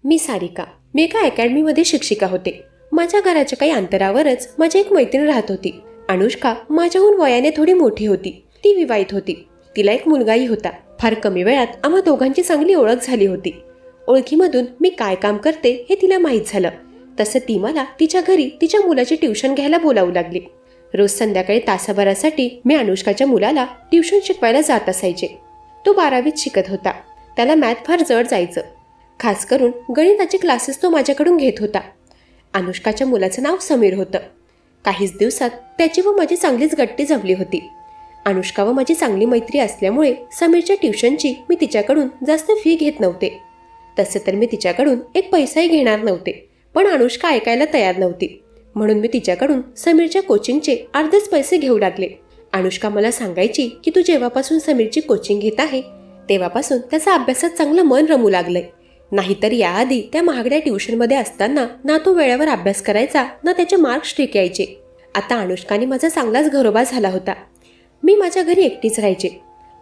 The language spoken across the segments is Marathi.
मी सारिका. मी एका अकॅडमीमध्ये शिक्षिका होते. माझ्या घराच्या काही अंतरावरच माझी एक मैत्रीण राहत होती. अनुष्का माझ्याहून वयाने थोडी मोठी होती. ती विवाहित होती. तिला एक मुलगाही होता. फार कमी वेळात आम्हा दोघांची चांगली ओळख झाली होती. ओळखीमधून मी काय काम करते हे तिला माहीत झालं. तसं ती मला तिच्या घरी तिच्या मुलाची ट्युशन घ्यायला बोलावू लागली. रोज संध्याकाळी तासाभरासाठी मी अनुष्काच्या मुलाला ट्युशन शिकवायला जात असायचे. तो 12वीत शिकत होता. त्याला मॅथ फार जड जायचं. खास करून गणिताचे क्लासेस तो माझ्याकडून घेत होता. अनुष्काच्या मुलाचं नाव समीर होतं. काहीच दिवसात त्याची व माझी चांगलीच गट्टी जमली होती. अनुष्का व माझी चांगली मैत्री असल्यामुळे समीरच्या ट्युशनची मी तिच्याकडून जास्त फी घेत नव्हते. तसे तर मी तिच्याकडून एक पैसाही घेणार नव्हते, पण अनुष्का ऐकायला तयार नव्हती. म्हणून मी तिच्याकडून समीरच्या कोचिंगचे अर्धेच पैसे घेऊ लागले. अनुष्का मला सांगायची की तू जेव्हापासून समीरची कोचिंग घेत आहे तेव्हापासून त्याचा अभ्यासात चांगलं मन रमू लागलंय. नाहीतर याआधी त्या महागड्या ट्युशनमध्ये असताना ना तो वेळेवर अभ्यास करायचा ना त्याचे मार्क्स ठीक यायचे. आता अनुष्काने माझा चांगलाच घरोबा झाला होता. मी माझ्या घरी एकटीच राहायचे.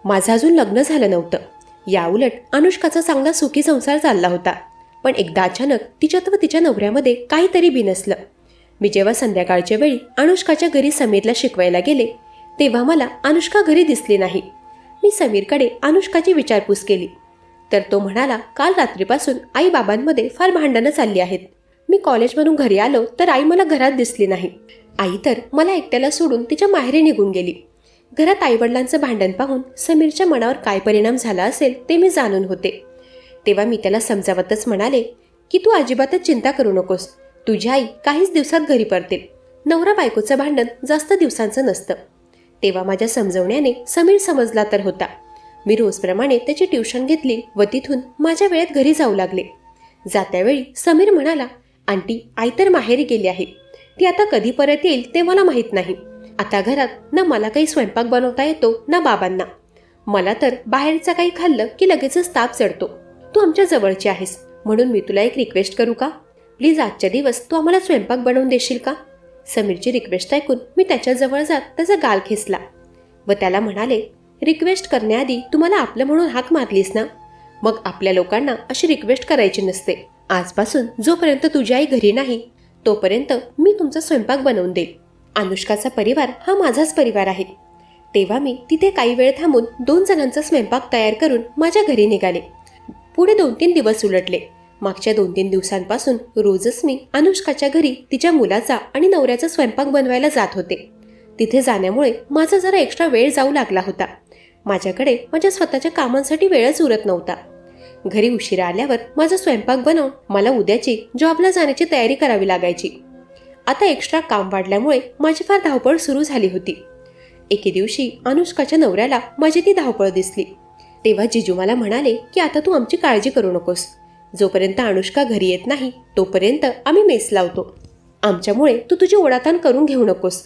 माझं अजून लग्न झालं नव्हतं. याउलट अनुष्काचा चांगला सुखी संसार चालला होता. पण एकदा अचानक तिच्यात व तिच्या नवऱ्यामध्ये काहीतरी बिनसलं. मी जेव्हा संध्याकाळच्या वेळी अनुष्काच्या घरी समीरला शिकवायला गेले तेव्हा मला अनुष्का घरी दिसली नाही. मी समीरकडे अनुष्काची विचारपूस केली तर तो म्हणाला, काल रात्रीपासून आई बाबांमध्ये फार भांडणं चालली आहेत. मी कॉलेजमधून घरी आलो तर आई मला घरात दिसली नाही. आई तर मला एकट्याला सोडून तिच्या माहेरी निघून गेली. घरात आईवडिलांचं भांडण पाहून समीरच्या मनावर काय परिणाम झाला असेल ते मी जाणून होते. तेव्हा मी त्याला समजावतच म्हणाले की तू अजिबातच चिंता करू नकोस. तुझी आई काहीच दिवसात घरी परतेल. नवरा बायकोचं भांडण जास्त दिवसांचं नसतं. तेव्हा माझ्या समजवण्याने समीर समजला तर होता. मी रोजप्रमाणे त्याची ट्युशन घेतली व तिथून माझ्या वेळेत घरी जाऊ लागले. जात्यावेळी समीर म्हणाला, आंटी, आई तर माहेरी गेली आहे. ती आता कधी परत येईल ते मला माहीत नाही. आता घरात ना मला काही स्वयंपाक बनवता येतो ना बाबांना. मला तर बाहेरचं काही खाल्लं की लगेचच ताप चढतो. तू आमच्या जवळची आहेस म्हणून मी तुला एक रिक्वेस्ट करू का? प्लीज आजच्या दिवस तू आम्हाला स्वयंपाक बनवून देशील का? समीरची रिक्वेस्ट ऐकून मी त्याच्याजवळ जात त्याचा गाल खेचला व त्याला म्हणाले, रिक्वेस्ट करण्याआधी तुम्हाला आपलं म्हणून हाक मारलीस ना? मग आपल्या लोकांना अशी रिक्वेस्ट करायची नसते. आजपासून जोपर्यंत तुझी आई घरी नाही तोपर्यंत मी तुमचा स्वयंपाक बनवून देईल. अनुष्काचा परिवार हा माझाच परिवार आहे. तेव्हा मी तिथे काही वेळ थांबून 2 जणांचा स्वयंपाक तयार करून माझ्या घरी निघाले. पुढे 2-3 दिवस उलटले. मागच्या 2-3 दिवसांपासून रोजच मी अनुष्काच्या घरी तिच्या मुलाचा आणि नवऱ्याचा स्वयंपाक बनवायला जात होते. तिथे जाण्यामुळे माझा जरा एक्स्ट्रा वेळ जाऊ लागला होता. माझ्याकडे माझ्या स्वतःच्या कामांसाठी वेळच उरत नव्हता. घरी उशिरा आल्यावर माझा स्वयंपाक बनवून मला उद्याची जॉबला जाण्याची तयारी करावी लागायची. आता एक्स्ट्रा काम वाढल्यामुळे माझी फार धावपळ सुरू झाली होती. एके दिवशी अनुष्काच्या नवऱ्याला माझी ती धावपळ दिसली. तेव्हा जिजू मला म्हणाले की आता तू आमची काळजी करू नकोस. जोपर्यंत अनुष्का घरी येत नाही तोपर्यंत आम्ही मेस लावतो. आमच्यामुळे तू तुझी ओढाताण करून घेऊ नकोस.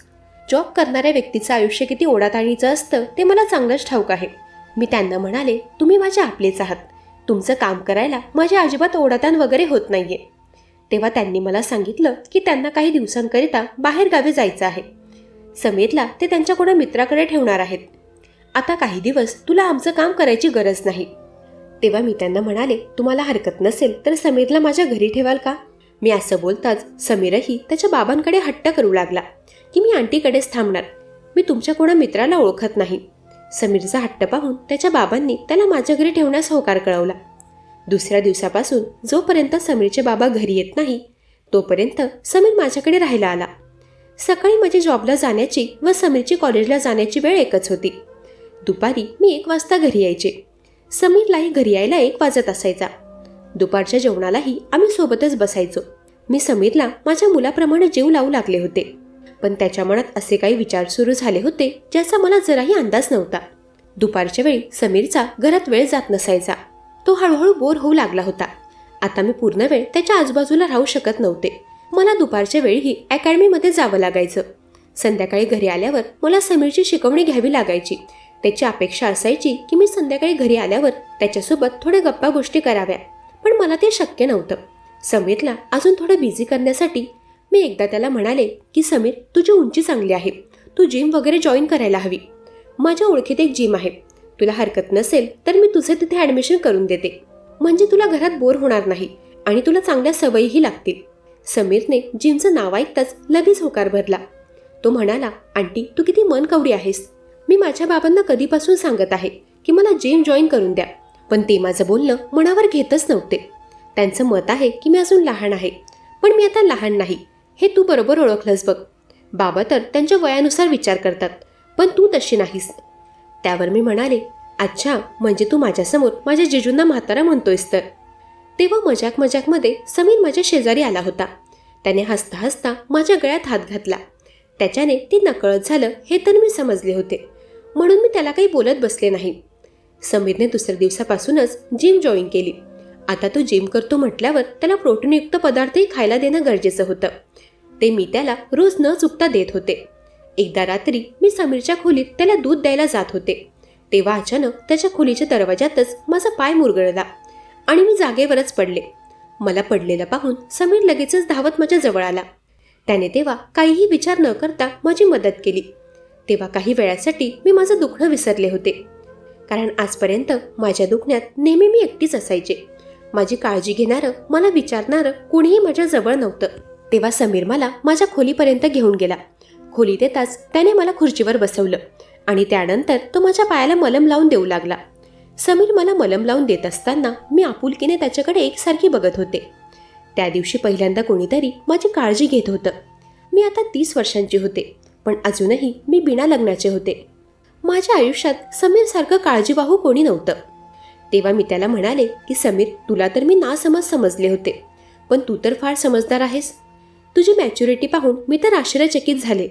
जॉब करणाऱ्या व्यक्तीचं आयुष्य किती ओढाताणीचं असतं ते मला चांगलंच ठाऊक आहे. मी त्यांना म्हणाले, तुम्ही माझे आपलेच आहात. तुमचं काम करायला माझी अजिबात ओढाताण वगैरे होत नाहीये. तेव्हा त्यांनी मला सांगितलं की त्यांना काही दिवसांकरिता बाहेर गावी जायचं आहे. समीरला ते त्यांच्या कोणा मित्राकडे ठेवणार आहेत. आता काही दिवस तुला आमचं काम करायची गरज नाही. तेव्हा मी त्यांना म्हणाले, तुम्हाला हरकत नसेल तर समीरला माझ्या घरी ठेवाल का? मी असं बोलताच समीरही त्याच्या बाबांकडे हट्ट करू लागला की मी आंटीकडेच थांबणार. मी तुमच्या कोणा मित्राला ओळखत नाही. समीरचा हट्ट पाहून त्याच्या बाबांनी त्याला माझ्या घरी ठेवण्यास होकार कळवला. दुसऱ्या दिवसापासून जोपर्यंत समीरचे बाबा घरी येत नाही तोपर्यंत समीर माझ्याकडे राहायला आला. सकाळी माझी जॉबला जाण्याची व समीरची कॉलेजला जाण्याची वेळ एकच होती. दुपारी मी 1 वाजता घरी यायचे. समीरलाही घरी यायला 1 वाजत असायचा. दुपारच्या जेवणालाही आम्ही सोबतच बसायचो. मी समीरला माझ्या मुलाप्रमाणे जीव लावू लागले होते. पण त्याच्या मनात असे काही विचार सुरू झाले होते ज्याचा मला जराही अंदाज नव्हता. दुपारच्या वेळी समीरचा घरात वेळ जात नसायचा. तो हळूहळू बोर होऊ लागला होता. आता मी पूर्ण वेळ त्याच्या आजूबाजूला राहू शकत नव्हते. मला दुपारच्या वेळीही अकॅडमीमध्ये जावं लागायचं. संध्याकाळी घरी आल्यावर मला समीरची शिकवणी घ्यावी लागायची. त्याची अपेक्षा असायची की मी संध्याकाळी घरी आल्यावर त्याच्यासोबत थोड्या गप्पा गोष्टी कराव्या, पण मला ते शक्य नव्हतं. समीरला अजून थोडं बिझी करण्यासाठी मी एकदा त्याला म्हणाले की समीर, तुझी उंची चांगली आहे, तू जिम वगैरे जॉईन करायला हवी. माझ्या ओळखीत एक जिम आहे. तुला हरकत नसेल तर मी तुझे तिथे ॲडमिशन करून देते. म्हणजे तुला घरात बोर होणार नाही आणि तुला चांगल्या सवयीही लागतील. समीरने जिमचं नाव ऐकताच लगेच होकार भरला. तो म्हणाला, आंटी तू किती मनकवडी आहेस. मी माझ्या बाबांना कधीपासून सांगत आहे की मला जिम जॉईन करून द्या, पण ते माझं बोलणं मनावर घेतच नव्हते. त्यांचं मत आहे की मी अजून लहान आहे, पण मी आता लहान नाही हे तू बरोबर ओळखलंस बघ. बाबा तर त्यांच्या वयानुसार विचार करतात, पण तू तशी नाहीस. त्यावर मी म्हणाले, अच्छा म्हणजे तू माझ्यासमोर माझ्या जिजूंना म्हातारा म्हणतोयस तर. तेव्हा मजाकमध्ये समीर माझ्या शेजारी आला होता. त्याने हसता हसता माझ्या गळ्यात हात घातला. त्याच्याने ते नकळत झालं हे तर मी समजले होते, म्हणून मी त्याला काही बोलत बसले नाही. समीरने दुसऱ्या दिवसापासूनच जिम जॉईन केली. आता तो जिम करतो म्हटल्यावर त्याला प्रोटीनयुक्त पदार्थही खायला देणं गरजेचं होतं. ते मी त्याला रोज न चुकता देत होते. एकदा रात्री मी समीरच्या खोलीत त्याला दूध द्यायला जात होते, तेव्हा अचानक त्याच्या खोलीच्या दरवाजातच माझा पाय मुरगळला आणि मी जागेवरच पडले. मला पडलेलं पाहून समीर लगेचच धावत माझ्या जवळ आला. त्याने तेव्हा काहीही विचार न करता माझी मदत केली. तेव्हा काही वेळासाठी मी माझं दुखणं विसरले होते, कारण आजपर्यंत माझ्या दुखण्यात नेहमी मी एकटीच असायचे. माझी काळजी घेणारं, मला विचारणारं कोणीही माझ्या जवळ नव्हतं. तेव्हा समीर मला माझ्या खोलीपर्यंत घेऊन गेला. खोलीत येताच त्याने मला खुर्चीवर बसवलं आणि त्यानंतर तो माझ्या पायाला मलम लावून देऊ लागला. समीर मला मलम लावून देत असताना मी आपुलकीने त्याच्याकडे एकसारखी बघत होते. त्या दिवशी पहिल्यांदा कोणीतरी माझी काळजी घेत होतं. मी आता 30 वर्षांची होते, पण अजूनही मी बिना लग्नाचे होते. माझ्या आयुष्यात समीरसारखं काळजीवाहू कोणी नव्हतं. तेव्हा मी त्याला म्हणाले की समीर, तुला तर मी नासमज समजले होते, पण तू तर फार समजदार आहेस. तुझी मॅच्युरिटी पाहून मी तर आश्चर्यचकित झाले.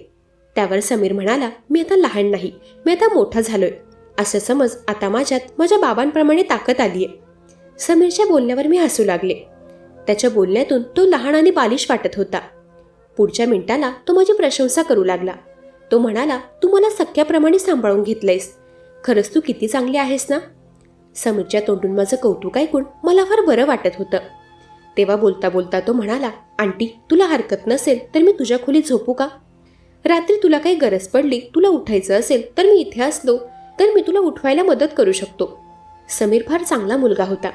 त्यावर समीर म्हणाला, मी आता लहान नाही, मी आता मोठा झालोय. असं समज आता माझ्यात माझ्या बाबांप्रमाणे ताकद आलीये. समीरच्या बोलण्यावर मी हसू लागले. त्याच्या बोलण्यातून तो लहान आणि बालिश वाटत होता. पुढच्या मिनिटाला तो माझी प्रशंसा करू लागला. तो म्हणाला, तू मला सख्याप्रमाणे सांभाळून घेतलंयस. खरंच तू किती चांगली आहेस ना. समीरच्या तोंडून माझं कौतुक ऐकून मला फार बरं वाटत होतं. तेव्हा बोलता बोलता तो म्हणाला, आंटी तुला हरकत नसेल तर मी तुझ्या खोलीत झोपू का? रात्री तुला काही गरज पडली, तुला उठायचं असेल तर मी इथे असलो तर मी तुला उठवायला मदत करू शकतो. समीर फार चांगला मुलगा होता.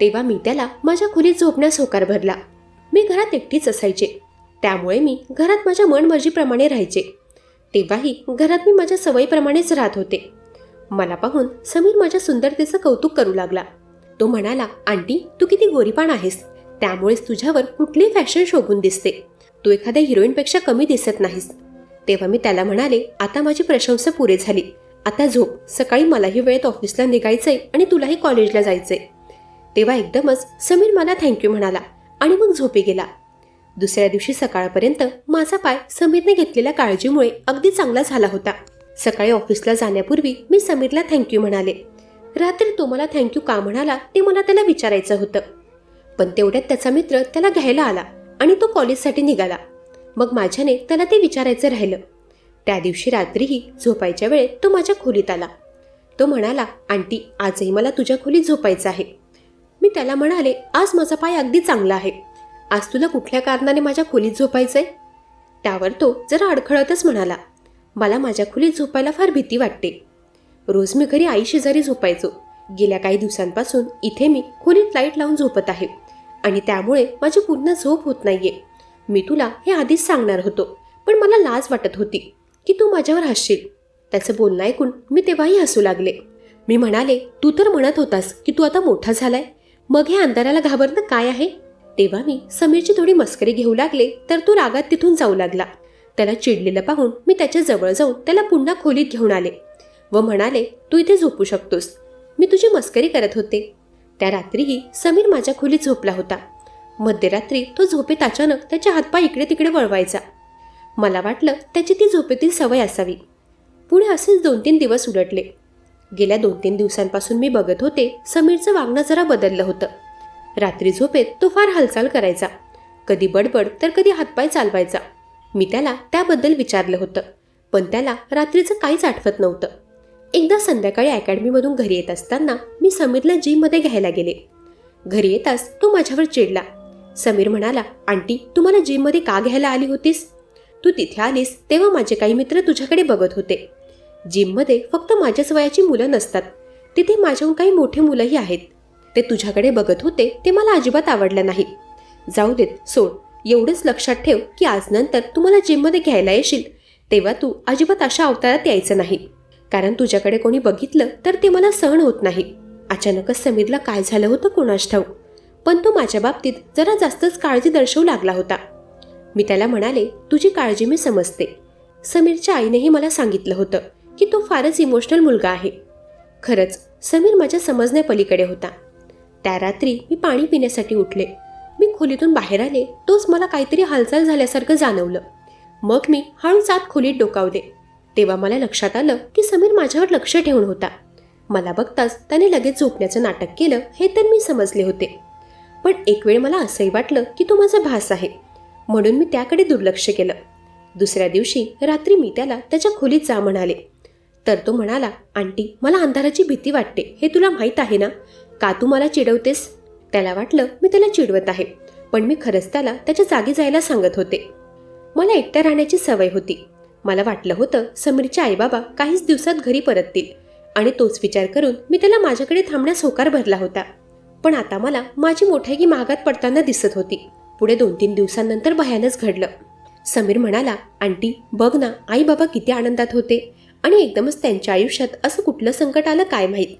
तेव्हा मी त्याला माझ्या खोलीत झोपण्यास होकार भरला. मी घरात एकटीच असायचे, त्यामुळे मी घरात माझ्या मनमर्जीप्रमाणे राहायचे. तेव्हाही घरात मी माझ्या सवयीप्रमाणेच राहत होते. मला पाहून समीर माझ्या सुंदरतेचं कौतुक करू लागला. तो म्हणाला, आंटी तू किती गोरीपाण आहेस, त्यामुळेच तुझ्यावर कुठलीही फॅशन शोभून दिसते. तू एखाद्या हिरोईनपेक्षा कमी दिसत नाहीस. तेव्हा मी त्याला म्हणाले, आता माझी प्रशंसा पुरे झाली, आता झोप. सकाळी मलाही वेळेत ऑफिसला निघायचंय आणि तुलाही कॉलेजला जायचंय. तेव्हा एकदमच समीर मला थँक्यू म्हणाला आणि मग झोपी गेला. दुसऱ्या दिवशी सकाळपर्यंत माझा पाय समीरने घेतलेल्या काळजीमुळे अगदी चांगला झाला होता. सकाळी ऑफिसला जाण्यापूर्वी मी समीरला थँक्यू म्हणाले. रात्री तो मला थँक्यू का म्हणाला ते मला त्याला विचारायचं होतं, पण तेवढ्यात त्याचा मित्र त्याला घ्यायला आला आणि तो कॉलेजसाठी निघाला. मग माझ्याने त्याला ते विचारायचं राहिलं. त्या दिवशी रात्रीही झोपायच्या वेळेत तो माझ्या खोलीत आला. तो म्हणाला, आंटी आजही मला तुझ्या खोलीत झोपायचं आहे. मी त्याला म्हणाले, आज माझा पाय अगदी चांगला आहे, आज तुला कुठल्या कारणाने माझ्या खोलीत झोपायचंय? त्यावर तो जरा अडखळतच म्हणाला, मला माझ्या खोलीत झोपायला फार भीती वाटते. रोज मी घरी आई शेजारी झोपायचो. गेल्या काही दिवसांपासून इथे मी खोलीत लाईट लावून झोपत आहे आणि त्यामुळे माझी पूर्ण झोप होत नाहीये. मी तुला हे आधीच सांगणार होतो, पण मला लाज वाटत होती की तू माझ्यावर हसशील. त्याचं बोलणं ऐकून मी तेव्हाही हसू लागले. मी म्हणाले, तू तर म्हणत होतास की तू आता मोठा झालाय, मग हे अंधाराला घाबरणं काय आहे? तेव्हा मी समीरची थोडी मस्करी घेऊ लागले तर तो रागात तिथून जाऊ लागला. त्याला चिडलेलं पाहून मी त्याच्या जवळ जाऊन त्याला पुन्हा खोलीत घेऊन आले व म्हणाले, तू इथे झोपू शकतोस, मी तुझी मस्करी करत होते. त्या रात्रीही समीर माझ्या खोलीत झोपला होता. मध्यरात्री तो झोपेत अचानक त्याचे हातपाय इकडे तिकडे वळवायचा. मला वाटलं त्याची ती झोपेतील सवय असावी. पुढे असेच 2-3 दिवस उलटले. गेल्या 2-3 दिवसांपासून मी बघत होते समीरचं वागणं जरा बदललं होतं. रात्री झोपेत तो फार हालचाल करायचा, कधी बडबड तर कधी हातपाय चालवायचा. मी त्याला त्याबद्दल विचारलं होतं, पण त्याला रात्रीचं काहीच आठवत नव्हतं. एकदा संध्याकाळी अकॅडमीमधून घरी येत असताना मी समीरला जिममध्ये घ्यायला गेले. घरी येताच तो माझ्यावर चिडला. समीर म्हणाला, आंटी तू मला जिममध्ये का घ्यायला आली होतीस? तू तिथे आलीस तेव्हा माझे काही मित्र तुझ्याकडे बघत होते. जिममध्ये फक्त माझ्याच वयाची मुलं नसतात, तिथे माझ्याहून काही मोठी मुलंही आहेत. ते तुझ्याकडे बघत होते ते मला अजिबात आवडलं नाही. जाऊ देत, सोड. एवढंच लक्षात ठेव की आज नंतर तू मला जिममध्ये घ्यायला येशील तेव्हा तू अजिबात अशा अवतारात यायचं नाही, कारण तुझ्याकडे कोणी बघितलं तर ते मला सहन होत नाही. अचानकच समीरला काय झालं होतं कोणास ठाऊक, पण तो माझ्या बाबतीत जरा जास्तच काळजी दर्शवू लागला होता. मी त्याला म्हणाले, तुझी काळजी मी समजते. समीरच्या आईनेही मला सांगितलं होतं की तो फारच इमोशनल मुलगा आहे. खरंच समीर माझ्या समजण्यापलीकडे होता. त्या रात्री मी पाणी पिण्यासाठी उठले. मी खोलीतून बाहेर आले तोच मला काहीतरी हालचाल झाल्यासारखं जाणवलं. मग मी हळूच आत खोलीत डोकावले. तेव्हा मला लक्षात आलं की समीर माझ्यावर लक्ष ठेवून होता. मला बघताच त्याने लगेच झोपण्याचं नाटक केलं हे तर मी समजले होते, पण एक वेळ मला असंही वाटलं की तो माझा भास आहे, म्हणून मी त्याकडे दुर्लक्ष केलं. दुसऱ्या दिवशी रात्री मी त्याला त्याच्या खोलीत जा म्हणाले, तर तो म्हणाला, आंटी मला अंधाराची भीती वाटते, हे तुला माहीत आहे ना, का तू मला चिडवतेस? त्याला वाटलं मी त्याला चिडवत आहे, पण मी खरंच त्याला त्याच्या जागी जायला सांगत होते. मला एकट्या राहण्याची सवय होती. मला वाटलं होतं समीरचे आईबाबा काहीच दिवसात घरी परततील आणि तोच विचार करून मी त्याला माझ्याकडे थांबण्यास होकार भरला होता. पण आता मला माझी मोठ्यागी महागात पडताना दिसत होती. पुढे 2-3 दिवसांनंतर भयानच घडलं. समीर म्हणाला, आंटी बघ ना, आई बाबा किती आनंदात होते आणि एकदमच त्यांच्या आयुष्यात असं कुठलं संकट आलं काय माहीत.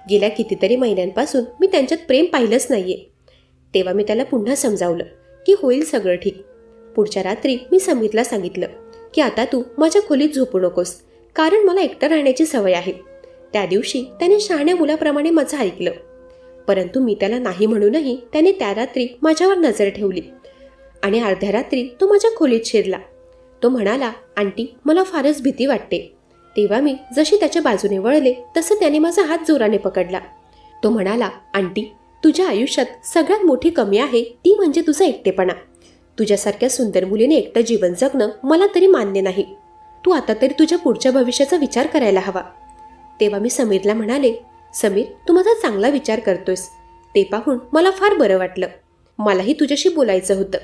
गेल्या कितीतरी महिन्यांपासून मी त्यांच्यात प्रेम पाहिलंच नाहीये. तेव्हा मी त्याला पुन्हा समजावलं की होईल सगळं ठीक. पुढच्या रात्री मी समीरला सांगितलं की आता तू माझ्या खोलीत झोपू नकोस, कारण मला एकटं राहण्याची सवय आहे. त्या दिवशी त्याने शहाण्या मुलाप्रमाणे माझं ऐकलं, परंतु मी त्याला नाही म्हणूनही त्याने त्या रात्री माझ्यावर नजर ठेवली आणि अर्ध्या रात्री तो माझ्या खोलीत शिरला. तो म्हणाला, आंटी मला फारच भीती वाटते. तेव्हा मी जशी त्याच्या बाजूने वळले तसं त्याने माझा हात जोराने पकडला. तो म्हणाला, आंटी तुझ्या आयुष्यात सगळ्यात मोठी कमी आहे ती म्हणजे तुझा एकटेपणा. तुझ्यासारख्या सुंदर मुलीने एकटं जीवन जगणं मला तरी मान्य नाही. तू आता तरी तुझ्या पुढच्या भविष्याचा विचार करायला हवा. तेव्हा मी समीरला म्हणाले, समीर तू माझा चांगला विचार करतोयस, ते पाहून मला फार बरं वाटलं. मलाही तुझ्याशी बोलायचं होतं.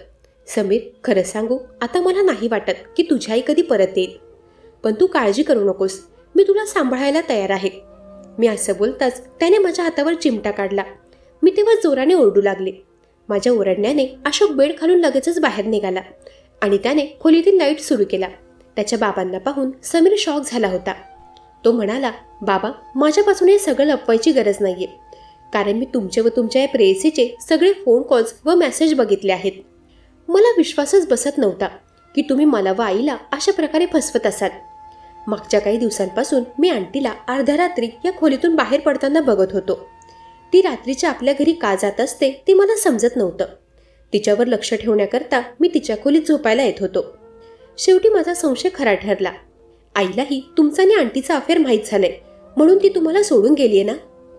समीर खरं सांगू, आता मला नाही वाटत की तुझी आई कधी परत येईल, पण तू काळजी करू नकोस, मी तुला सांभाळायला तयार आहे. मी असं बोलताच त्याने माझ्या हातावर चिमटा काढला. मी तेव्हा जोराने ओरडू लागले. माझ्या ओरडण्याने अशोक बेड खालून लगेचच बाहेर निघाला आणि त्याने खोलीतील लाईट सुरू केला. त्याच्या बाबांना पाहून समीर शॉक झाला होता. तो म्हणाला, बाबा माझ्यापासून हे सगळं लपवायची गरज नाहीये, कारण मी तुमचे व तुमच्या या प्रेयसीचे सगळे फोन कॉल्स व मेसेज बघितले आहेत. मला विश्वासच बसत नव्हता की तुम्ही मला व आईला अशा प्रकारे फसवत असाल. मागच्या काही दिवसांपासून मी आंटीला अर्ध्या रात्री या खोलीतून बाहेर पडताना बघत होतो. ती रात्रीच्या आपल्या घरी का जात असते ते मला समजत नव्हतं. तिच्यावर लक्ष ठेवण्याकरता मी तिच्या खोलीत झोपायला येत होतो. शेवटी माझा संशय खरा ठरला. आईलाही तुमचा आणि आंटीचा अफेअर माहीत झालंय, म्हणून ती तुम्हाला सोडून गेलीये ना?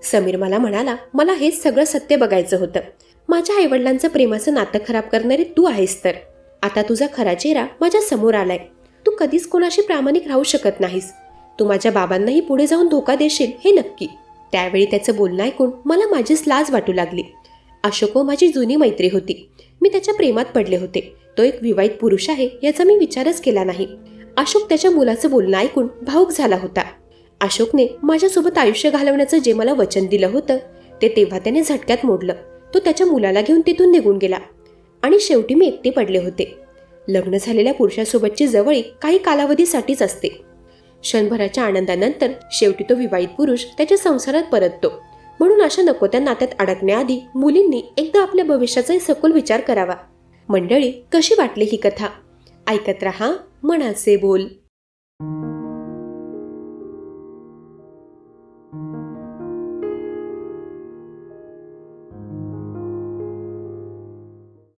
समीर मला म्हणाला, मला हेच सगळं सत्य बघायचं होतं. माझ्या आईवडिलांचं प्रेमाचं नातं खराब करणारी तू आहेस तर आता तुझा खरा चेहरा माझ्या समोर आलाय. तू कधीच कोणाशी प्रामाणिक राहू शकत नाहीस. तू माझ्या बाबांनाही पुढे जाऊन धोका देशील हे नक्की. त्यावेळी त्याचं बोलणं ऐकून मला माझीच लाज वाटू लागली. अशोक माझी जुनी मैत्री होती. मी त्याच्या प्रेमात पडले होते. तो एक विवाहित पुरुष आहे याचा मी विचारच केला नाही. अशोक त्याच्या मुलाचं बोलणं ऐकून भावुक झाला होता. अशोकने माझ्यासोबत आयुष्य घालवण्याचं जे मला वचन दिलं होतं ते तेव्हा त्याने झटक्यात मोडलं. तो त्याच्या मुलाला घेऊन तिथून निघून गेला आणि शेवटी मी एकटे पडले होते. लग्न झालेल्या पुरुषासोबतची जवळीक काही कालावधीसाठीच असते. क्षणभराच्या आनंदानंतर शेवटी तो विवाहित पुरुष त्याच्या संसारात परततो. म्हणून अशा नको त्या नात्यात अडकण्याआधी मुलींनी एकदा आपल्या भविष्याचा सखोल विचार करावा. मंडळी, कशी वाटली ही कथा? ऐकत रहा मनाचे बोल.